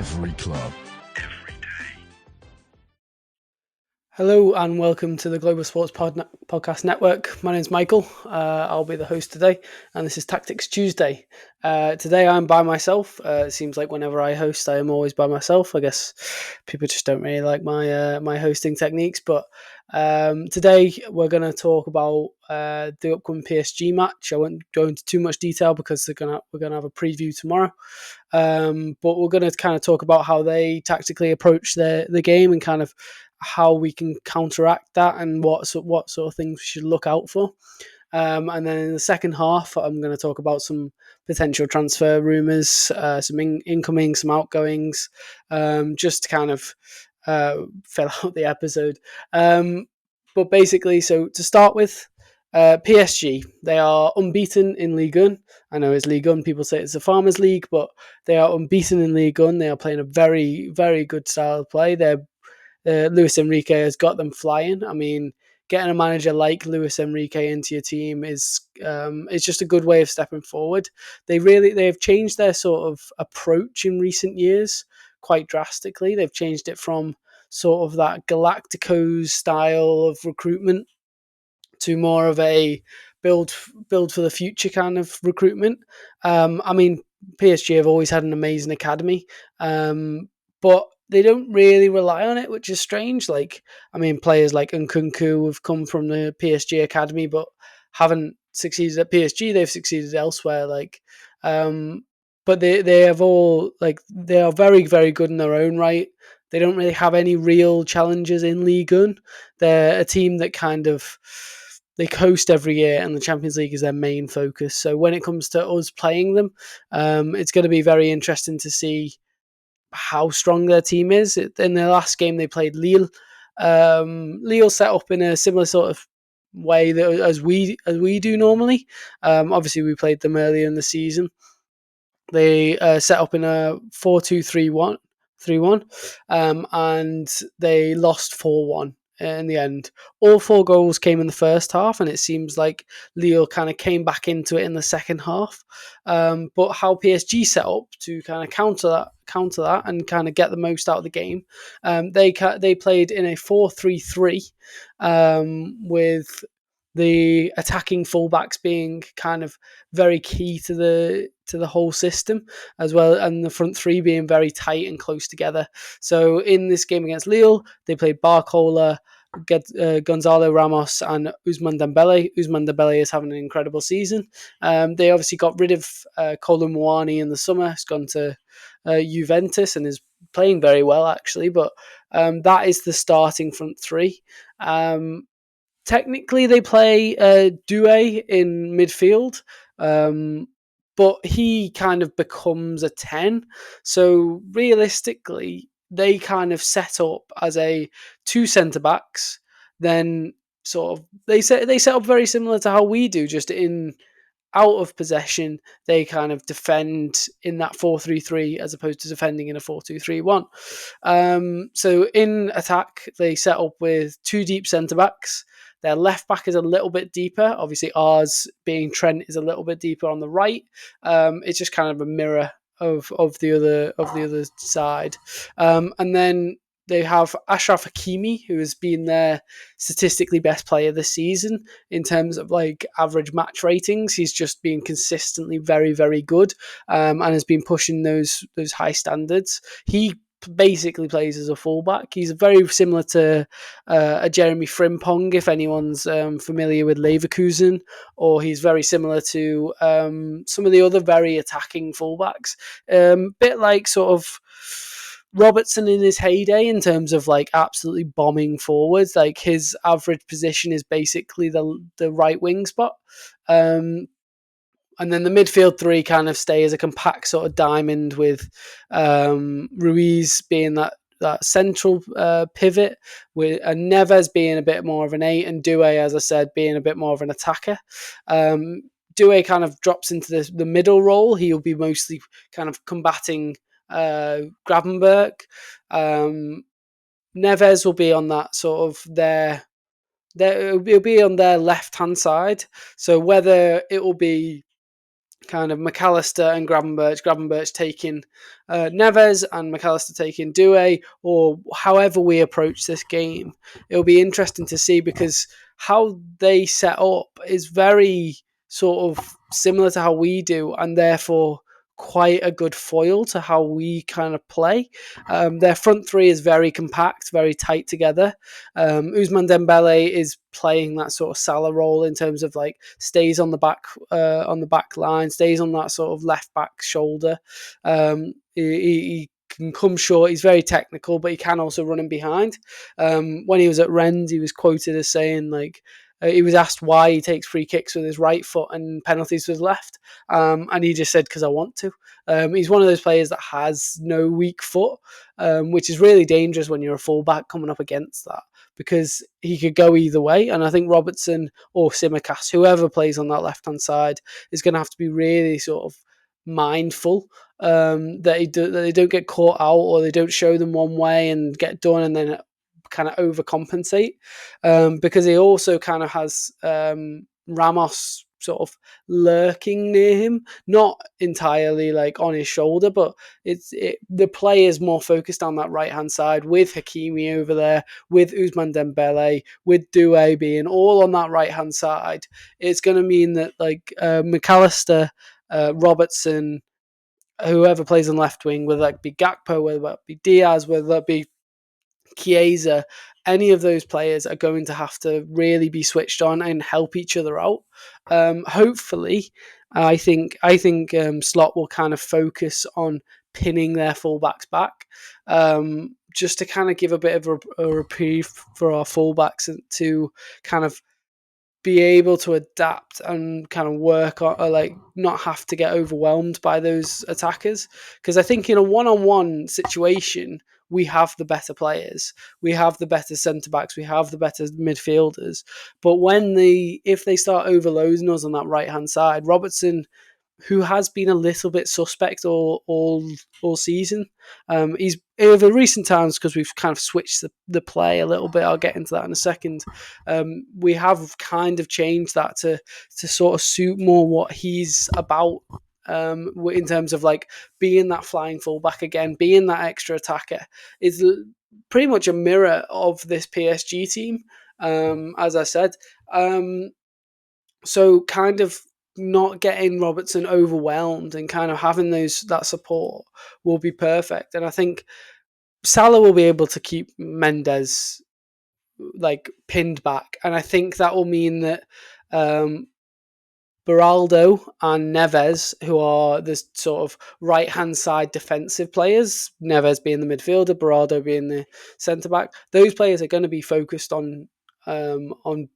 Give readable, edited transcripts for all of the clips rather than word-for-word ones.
every club. Hello and welcome to the Global Sports Podcast Network. My name's Michael. I'll be the host today, and this is Tactics Tuesday. Today I'm by myself. It seems like whenever I host, I am always by myself. I guess people just don't really like my hosting techniques. But today we're going to talk about the upcoming PSG match. I won't go into too much detail because we're going to have a preview tomorrow. But we're going to kind of talk about how they tactically approach the game and kind of how we can counteract that and what sort of things we should look out for. And then in the second half, I'm going to talk about some potential transfer rumours, some incoming, some outgoings, just to kind of fill out the episode. But basically, so to start with, PSG, they are unbeaten in Ligue 1. I know it's Ligue 1, people say it's a Farmers League, but they are unbeaten in Ligue 1. They are playing a very, very good style of play. Luis Enrique has got them flying. I mean, getting a manager like Luis Enrique into your team is just a good way of stepping forward. They've changed their sort of approach in recent years quite drastically. They've changed it from sort of that Galacticos style of recruitment to more of a build for the future kind of recruitment. I mean, PSG have always had an amazing academy, but they don't really rely on it, which is strange. Like, I mean, players like Nkunku have come from the PSG academy, but haven't succeeded at PSG. They've succeeded elsewhere. But they have all they are very, very good in their own right. They don't really have any real challenges in Ligue 1. They're a team that kind of they coast every year, and the Champions League is their main focus. So when it comes to us playing them, it's going to be very interesting to see how strong their team is. In their last game, they played Lille. Lille set up in a similar sort of way as we do normally. Obviously, we played them earlier in the season. They set up in a 4-2-3-1, and they lost 4-1 in the end. All 4 goals came in the first half, and it seems like Lille kind of came back into it in the second half. But how PSG set up to kind of counter that and kind of get the most out of the game, they played in a 4-3-3 with the attacking fullbacks being kind of very key to the whole system as well, and the front three being very tight and close together. So in this game against Lille, they played Barcola, Gonzalo Ramos, and Ousmane Dembele. Ousmane Dembele is having an incredible season. They obviously got rid of Kolo Muani in the summer. He's gone to Juventus and is playing very well, actually. But that is the starting front three. Technically, they play Doué in midfield, but he kind of becomes a 10. So realistically, they kind of set up as a 2 centre-backs. Then sort of they set up very similar to how we do, just in out of possession, they kind of defend in that 4-3-3 as opposed to defending in a 4-2-3-1. So in attack, they set up with 2 deep centre-backs. Their left back is a little bit deeper. Obviously, ours being Trent is a little bit deeper on the right. It's just kind of a mirror of the other side. And then they have Achraf Hakimi, who has been their statistically best player this season in terms of like average match ratings. He's just been consistently very, very good, and has been pushing those high standards. He basically plays as a fullback. He's very similar to a Jeremy Frimpong, if anyone's familiar with Leverkusen, or he's very similar to some of the other very attacking fullbacks. Bit like sort of Robertson in his heyday in terms of like absolutely bombing forwards. Like his average position is basically the right wing spot. And then the midfield 3 kind of stay as a compact sort of diamond, with Ruiz being that central pivot, with Neves being a bit more of an 8, and Doué, as I said, being a bit more of an attacker. Doué kind of drops into the middle role. He'll be mostly kind of combating Gravenberch. Neves will be on that sort of it'll be on their left hand side. So whether it will be kind of McAllister and Gravenberch taking Neves and McAllister taking Doué, or however we approach this game. It'll be interesting to see, because how they set up is very sort of similar to how we do, and therefore quite a good foil to how we kind of play. Their front three is very compact, very tight together. Ousmane Dembele is playing that sort of Salah role in terms of like stays on the back line, stays on that sort of left back shoulder. He can come short. He's very technical, but he can also run in behind. When he was at Rennes, he was quoted as saying like, he was asked why he takes free kicks with his right foot and penalties with his left, and he just said, because I want to. He's one of those players that has no weak foot, which is really dangerous when you're a fullback coming up against that, because he could go either way. And I think Robertson or Simicast, whoever plays on that left-hand side, is going to have to be really sort of mindful that they don't get caught out, or they don't show them one way and get done and then kind of overcompensate, because he also kind of has Ramos sort of lurking near him, not entirely like on his shoulder, but the play is more focused on that right hand side, with Hakimi over there, with Ousmane Dembele, with Doué being all on that right hand side. It's going to mean that like McAllister, Robertson, whoever plays on left wing, whether that be Gakpo, whether that be Diaz, whether that be Chiesa, any of those players are going to have to really be switched on and help each other out. Hopefully, I think Slot will kind of focus on pinning their fullbacks back, just to kind of give a bit of a reprieve for our fullbacks to kind of be able to adapt and kind of work on, or like not have to get overwhelmed by those attackers. Because I think in a one-on-one situation, we have the better players, we have the better centre backs, we have the better midfielders. But if they start overloading us on that right hand side, Robertson, who has been a little bit suspect all season. He's over recent times, because we've kind of switched the play a little bit. I'll get into that in a second. We have kind of changed that to sort of suit more what he's about, in terms of like being that flying fullback again, being that extra attacker. Is pretty much a mirror of this PSG team, as I said. So kind of not getting Robertson overwhelmed and kind of having that support will be perfect. And I think Salah will be able to keep Mendes like pinned back, and I think that will mean that Beraldo and Neves, who are the sort of right-hand side defensive players, Neves being the midfielder, Beraldo being the centre-back, those players are going to be focused on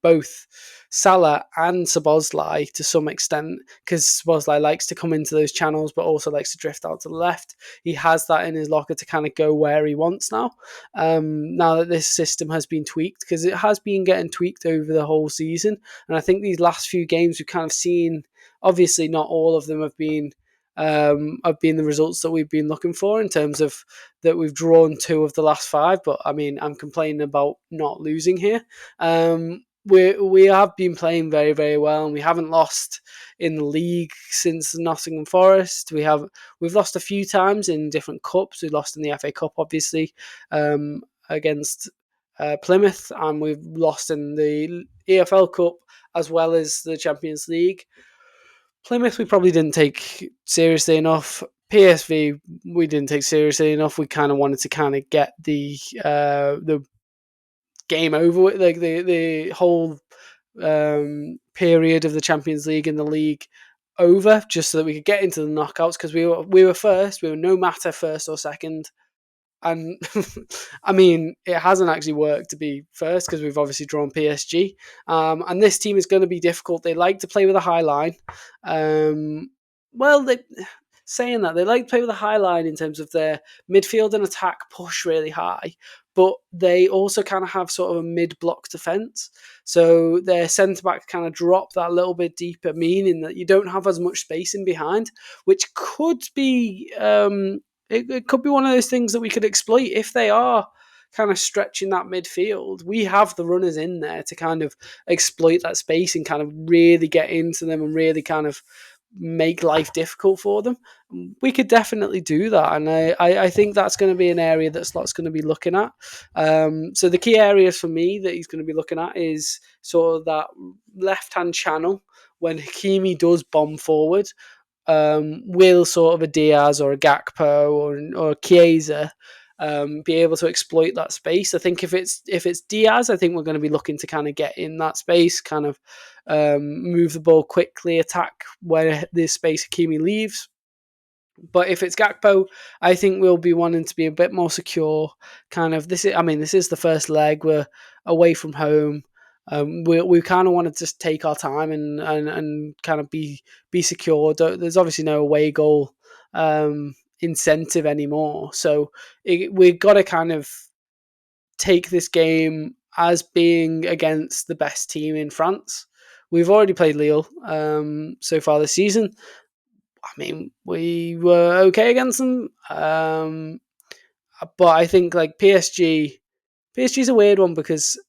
both Salah and Szoboszlai to some extent, because Szoboszlai likes to come into those channels but also likes to drift out to the left. He has that in his locker to kind of go where he wants now that this system has been tweaked, because it has been getting tweaked over the whole season. And I think these last few games we've kind of seen, obviously not all of them have been the results that we've been looking for, in terms of that we've drawn 2 of the last 5. But I mean, I'm complaining about not losing here. We have been playing very, very well, and we haven't lost in the league since Nottingham Forest. We've lost a few times in different cups. We lost in the FA Cup, obviously, against Plymouth, and we've lost in the EFL Cup as well as the Champions League. Plymouth we probably didn't take seriously enough. PSV we didn't take seriously enough. We kind of wanted to kind of get the game over with, like the whole period of the Champions League and the league over, just so that we could get into the knockouts, because we were first. We were no matter first or second. And I mean, it hasn't actually worked to be first, because we've obviously drawn PSG. And this team is going to be difficult. They like to play with a high line. Saying that, they like to play with a high line in terms of their midfield and attack push really high, but they also kind of have sort of a mid-block defence. So their centre-back kind of drop that little bit deeper, meaning that you don't have as much space in behind, which could be... It could be one of those things that we could exploit if they are kind of stretching that midfield. We have the runners in there to kind of exploit that space and kind of really get into them and really kind of make life difficult for them, we could definitely do that. And I think that's going to be an area that Slot's going to be looking at. So the key areas for me that he's going to be looking at is sort of that left-hand channel when Hakimi does bomb forward. Will sort of a Diaz or a Gakpo or a Chiesa be able to exploit that space? I think if it's Diaz, I think we're going to be looking to kind of get in that space, kind of move the ball quickly, attack where the space Hakimi leaves. But if it's Gakpo, I think we'll be wanting to be a bit more secure. Kind of this is the first leg. We're away from home. We kind of want to just take our time and kind of be secure. There's obviously no away goal incentive anymore, so we've got to kind of take this game as being against the best team in France. We've already played Lille so far this season. I mean, we were okay against them, but I think like PSG's a weird one because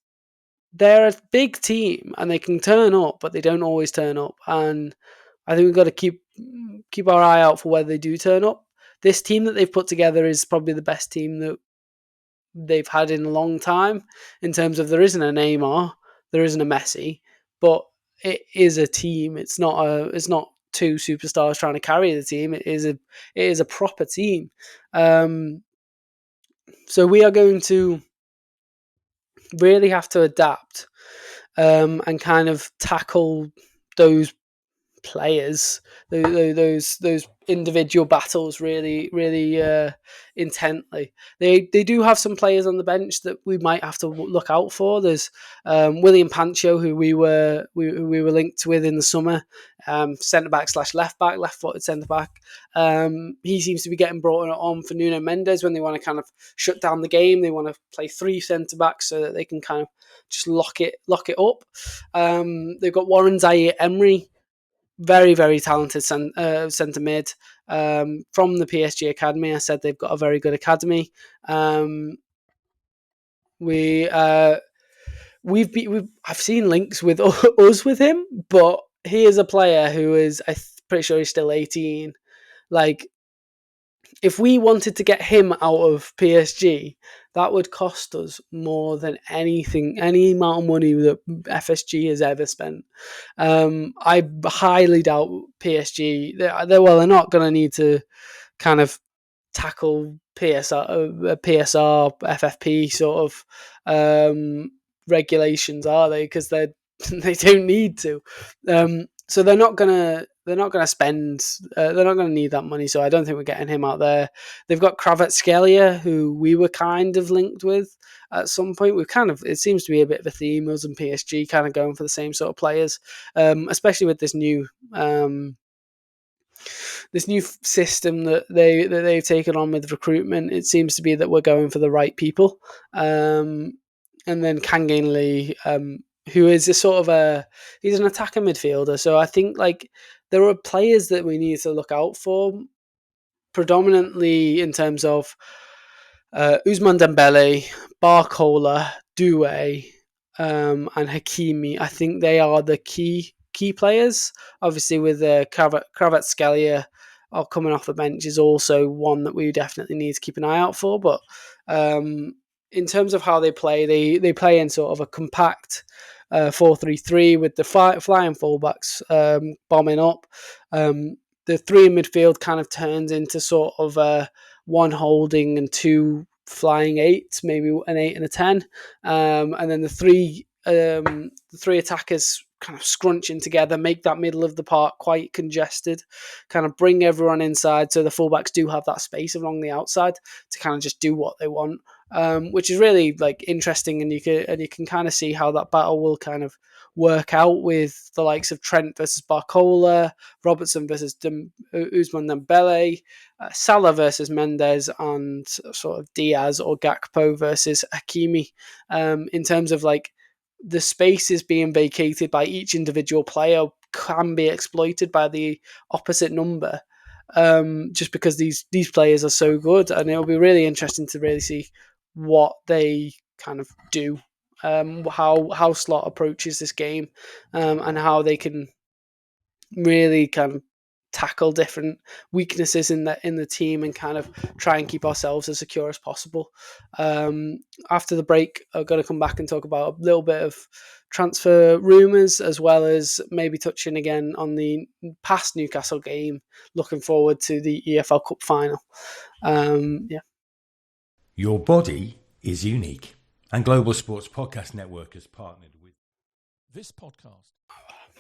they're a big team and they can turn up, but they don't always turn up. And I think we've got to keep our eye out for whether they do turn up. This team that they've put together is probably the best team that they've had in a long time. In terms of there isn't a Neymar, there isn't a Messi, but it is a team. It's not two superstars trying to carry the team. It is a proper team. So we are going to really have to adapt and kind of tackle those players, those individual battles really intently. They do have some players on the bench that we might have to look out for. There's William Pancho, who we were linked with in the summer, centre back / left back, left footed centre back. He seems to be getting brought on for Nuno Mendes when they want to kind of shut down the game. They want to play 3 centre backs so that they can kind of just lock it up. They've got Warren Zaire-Emery, very, very talented centre mid from the PSG academy. I said they've got a very good academy. I've seen links with us with him, but he is a player who is pretty sure he's still 18. Like, if we wanted to get him out of PSG, that would cost us more than any amount of money that FSG has ever spent. I highly doubt PSG. They're not going to need to kind of tackle PSR, FFP sort of regulations, are they? Because they don't need to. So they're not gonna spend. They're not gonna need that money. So I don't think we're getting him out there. They've got Kvaratskhelia, who we were kind of linked with at some point. It seems to be a bit of a theme. Us and PSG kind of going for the same sort of players, especially with this new system that they've taken on with recruitment. It seems to be that we're going for the right people. And then Kangin Lee, who is he's an attacking midfielder. So I think like there are players that we need to look out for, predominantly in terms of Ousmane Dembele, Barcola, Doué, and Hakimi. I think they are the key players. Obviously, with Kvaratskhelia coming off the bench is also one that we definitely need to keep an eye out for. But in terms of how they play, they play in sort of a compact 4-3-3 with the flying fullbacks bombing up. The 3 in midfield kind of turns into sort of 1 holding and 2 flying 8s, maybe an 8 and a 10, and then the three attackers kind of scrunching together, make that middle of the park quite congested, kind of bring everyone inside so the fullbacks do have that space along the outside to kind of just do what they want, which is really like interesting, and you can kind of see how that battle will kind of work out with the likes of Trent versus Barcola, Robertson versus Ousmane Dembele, Salah versus Mendes, and sort of Diaz or Gakpo versus Hakimi. In terms of like the spaces being vacated by each individual player can be exploited by the opposite number, just because these players are so good, and it'll be really interesting to really see what they kind of do, how Slot approaches this game, and how they can really kind of tackle different weaknesses in the team and kind of try and keep ourselves as secure as possible. After the break, I'm going to come back and talk about a little bit of transfer rumours, as well as maybe touching again on the past Newcastle game. Looking forward to the EFL Cup final. Your body is unique, and Global Sports Podcast Network has partnered with this podcast.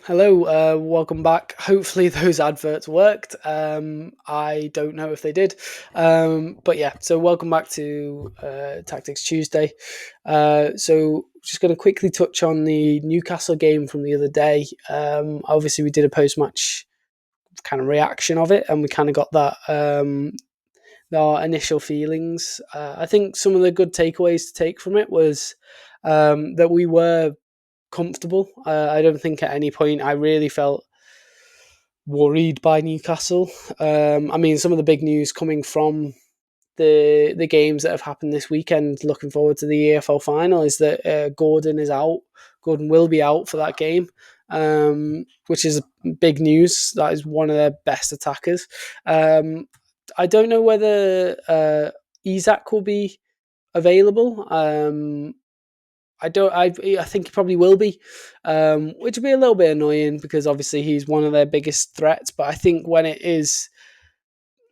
Hello, welcome back. Hopefully those adverts worked. I don't know if they did. But yeah, so welcome back to Tactics Tuesday. So just going to quickly touch on the Newcastle game from the other day. Obviously, we did a post-match kind of reaction of it, and we kind of got that our initial feelings. I think some of the good takeaways to take from it was that we were comfortable. I don't think at any point I really felt worried by Newcastle. I mean, some of the big news coming from the games that have happened this weekend, looking forward to the EFL final, is that Gordon is out. Gordon will be out for that game, which is big news. That is one of their best attackers. I don't know whether Isak will be available. I think he probably will be, which will be a little bit annoying because obviously he's one of their biggest threats. But I think when it's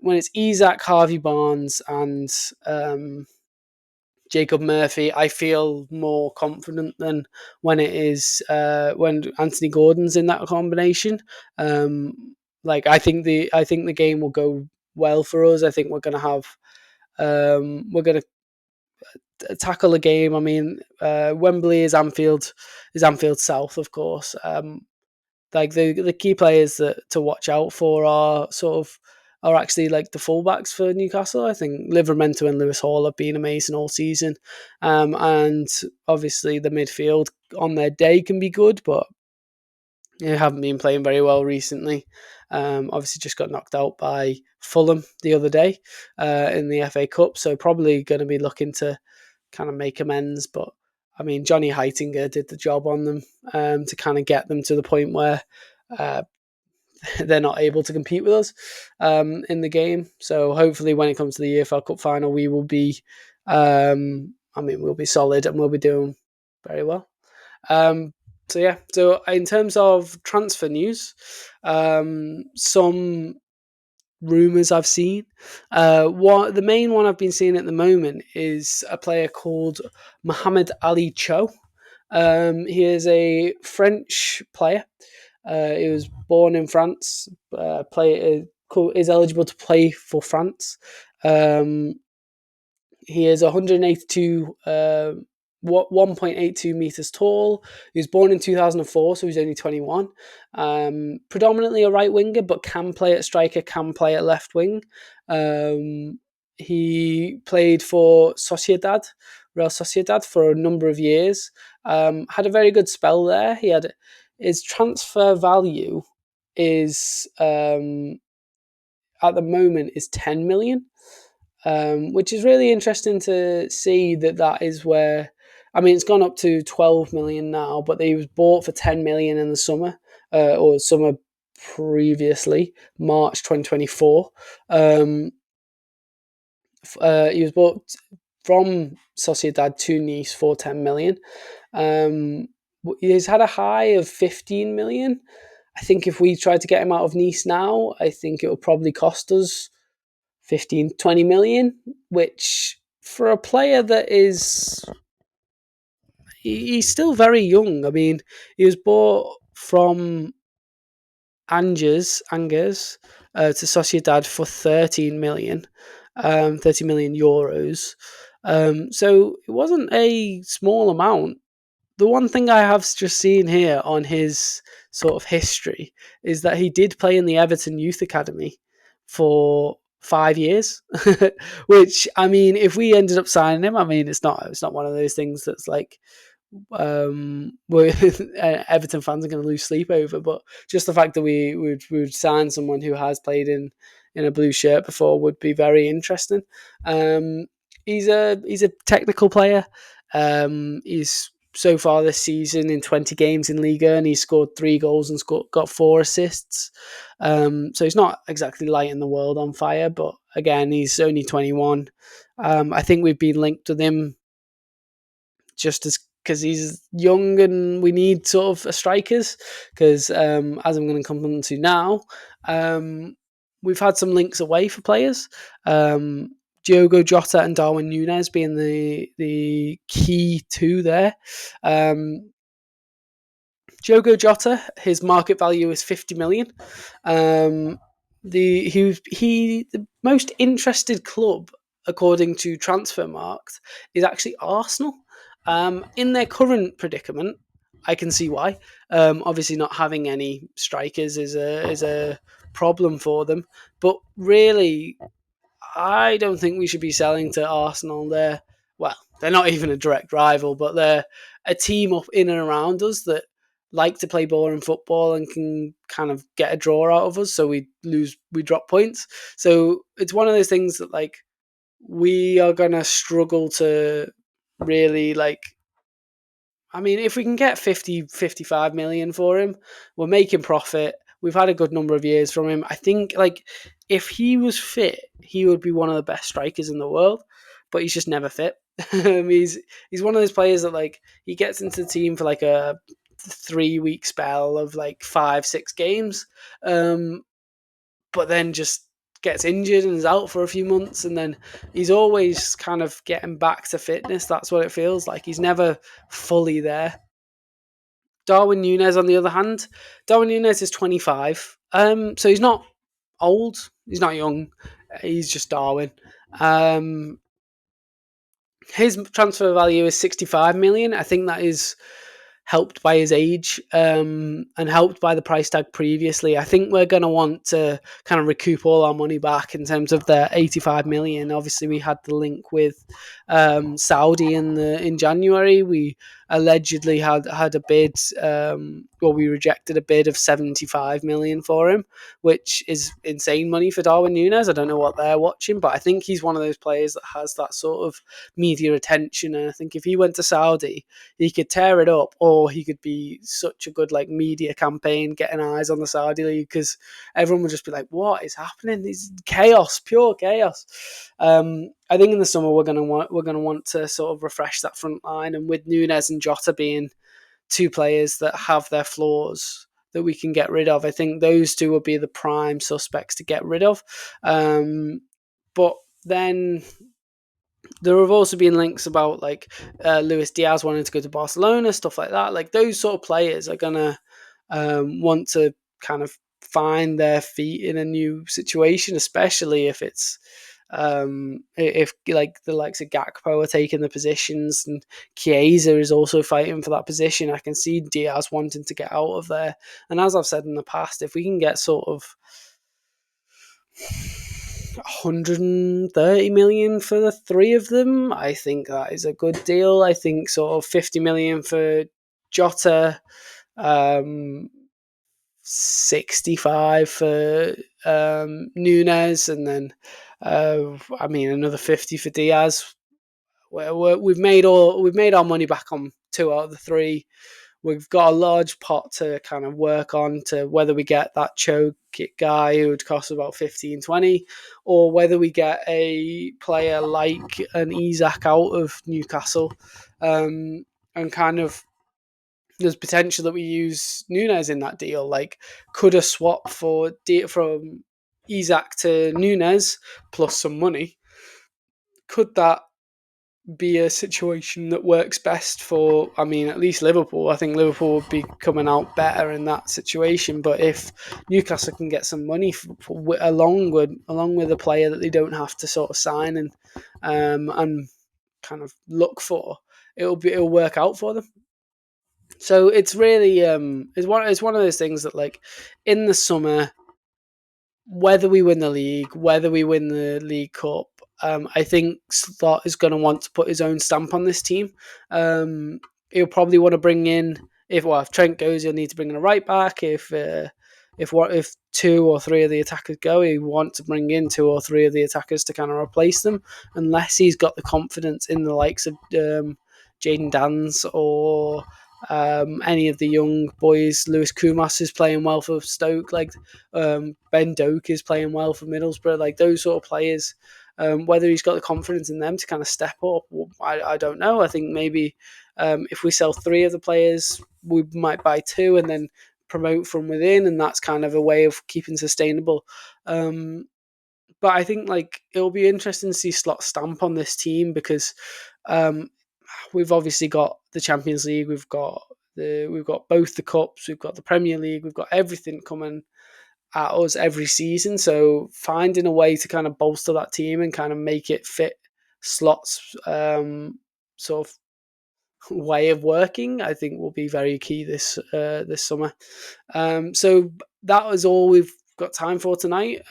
Isak, Harvey Barnes, and Jacob Murphy, I feel more confident than when it is when Anthony Gordon's in that combination. I think the game will go well for us. I think we're going to have we're going to tackle a game. I mean, Wembley is Anfield South, of course. The key players to watch out for are actually like the fullbacks for Newcastle. I think Livermento and Lewis Hall have been amazing all season, and obviously the midfield on their day can be good, but they haven't been playing very well recently. Obviously, just got knocked out by Fulham the other day in the FA Cup, so probably going to be looking to kind of make amends. But I mean, Johnny Heitinger did the job on them to kind of get them to the point where they're not able to compete with us in the game. So hopefully, when it comes to the EFL Cup final, we will be, we'll be solid and we'll be doing very well. So in terms of transfer news, some rumours I've seen. The main one I've been seeing at the moment is a player called Mohamed Ali Cho. He is a French player. He was born in France. Is eligible to play for France. He is 182. 1.82 meters tall. He was born in 2004, so he's only 21. Predominantly a right winger, but can play at striker, can play at left wing. He played for Real Sociedad, for a number of years. Had a very good spell there. His transfer value is at the moment is 10 million. Which is really interesting to see that is where, I mean, it's gone up to 12 million now, but he was bought for 10 million in the summer, or summer previously, March 2024. He was bought from Sociedad to Nice for 10 million. He's had a high of 15 million. I think if we tried to get him out of Nice now, I think it would probably cost us 15, 20 million, which for a player that he's still very young. I mean, he was bought from Angers to Sociedad for 13 million, 30 million euros. So it wasn't a small amount. The one thing I have just seen here on his sort of history is that he did play in the Everton Youth Academy for 5 years, which, I mean, if we ended up signing him, I mean, it's not one of those things that's like Everton fans are going to lose sleep over, but just the fact that we would sign someone who has played in a blue shirt before would be very interesting. He's a technical player. He's so far this season in 20 games in Liga, and he's scored 3 goals and got 4 assists. So he's not exactly lighting the world on fire, but again, he's only 21. I think we've been linked with him just as because he's young and we need sort of a strikers. Because as I'm going to come on to now, we've had some links away for players. Diogo Jota and Darwin Núñez being the key two there. Diogo Jota, his market value is 50 million. The most interested club according to Transfermarkt is actually Arsenal. In their current predicament, I can see why. Obviously, not having any strikers is a problem for them. But really, I don't think we should be selling to Arsenal. They're not even a direct rival, but they're a team up in and around us that like to play boring football and can kind of get a draw out of us. So we drop points. So it's one of those things that like we are gonna struggle to really like. I mean, if we can get 50, 55 million for him, we're making profit. We've had a good number of years from him. I think, like, if he was fit, he would be one of the best strikers in the world, but he's just never fit. he's one of those players that, like, he gets into the team for, like, a 3-week spell of, like, 5-6 games, but then just gets injured and is out for a few months, and then he's always kind of getting back to fitness. That's what it feels like. He's never fully there. Darwin Núñez, on the other hand, Darwin Núñez is 25, so he's not old, he's not young, he's just Darwin. His transfer value is 65 million. I think that is helped by his age and helped by the price tag previously. I think we're going to want to kind of recoup all our money back in terms of the 85 million. Obviously, we had the link with Saudi in January. We allegedly had a bid, we rejected a bid of 75 million for him, which is insane money for Darwin Núñez. I don't know what they're watching, but I think he's one of those players that has that sort of media attention. And I think if he went to Saudi, he could tear it up, or he could be such a good like media campaign, getting eyes on the Saudi league, because everyone would just be like, "What is happening? It's chaos, pure chaos." I think in the summer we're gonna want to sort of refresh that front line, and with Núñez and Jota being two players that have their flaws that we can get rid of, I think those two will be the prime suspects to get rid of. But then there have also been links about like Luis Diaz wanting to go to Barcelona, stuff like that. Like those sort of players are gonna want to kind of find their feet in a new situation, especially if it's if like the likes of Gakpo are taking the positions and Chiesa is also fighting for that position. I can see Diaz wanting to get out of there. And as I've said in the past, if we can get sort of 130 million for the three of them, I think that is a good deal. I think sort of 50 million for Jota, 65 for Núñez, and then another 50 for Diaz. We've made our money back on 2 out of the 3. We've got a large pot to kind of work on to whether we get that choke guy who would cost about 15-20, or whether we get a player like an Isak out of Newcastle, and kind of there's potential that we use Núñez in that deal. Like, could a swap from Isak to Núñez plus some money, could that be a situation that works best for, I mean, at least Liverpool? I think Liverpool would be coming out better in that situation. But if Newcastle can get some money along with a player that they don't have to sort of sign and kind of look for, it'll work out for them. So it's really it's one of those things that, like, in the summer, whether we win the league, whether we win the League Cup, I think Slot is going to want to put his own stamp on this team. He'll probably want to bring in, if Trent goes, he'll need to bring in a right back. If 2 or 3 of the attackers go, he wants to bring in 2 or 3 of the attackers to kind of replace them, unless he's got the confidence in the likes of Jaden Dans or any of the young boys. Lewis Kumas is playing well for Stoke. Like Ben Doak is playing well for Middlesbrough. Like those sort of players. Whether he's got the confidence in them to kind of step up, I don't know. I think maybe if we sell 3 of the players, we might buy 2 and then promote from within, and that's kind of a way of keeping sustainable. But I think like it'll be interesting to see Slot's stamp on this team because we've obviously got the Champions League, we've got both the cups, we've got the Premier League, we've got everything coming at us every season. So finding a way to kind of bolster that team and kind of make it fit Slot's sort of way of working, I think will be very key this summer. So that was all we've got time for tonight.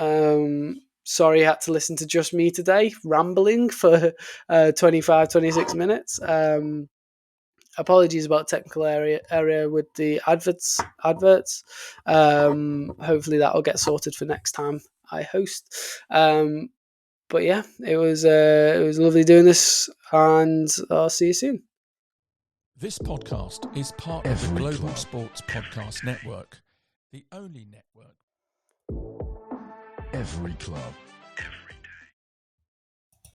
Sorry I had to listen to just me today, rambling for 25-26 minutes. Apologies about technical area with the adverts. Hopefully that will get sorted for next time I host. But yeah, it was lovely doing this, and I'll see you soon. This podcast is part of the Global Sports Podcast Network, the only network. Every club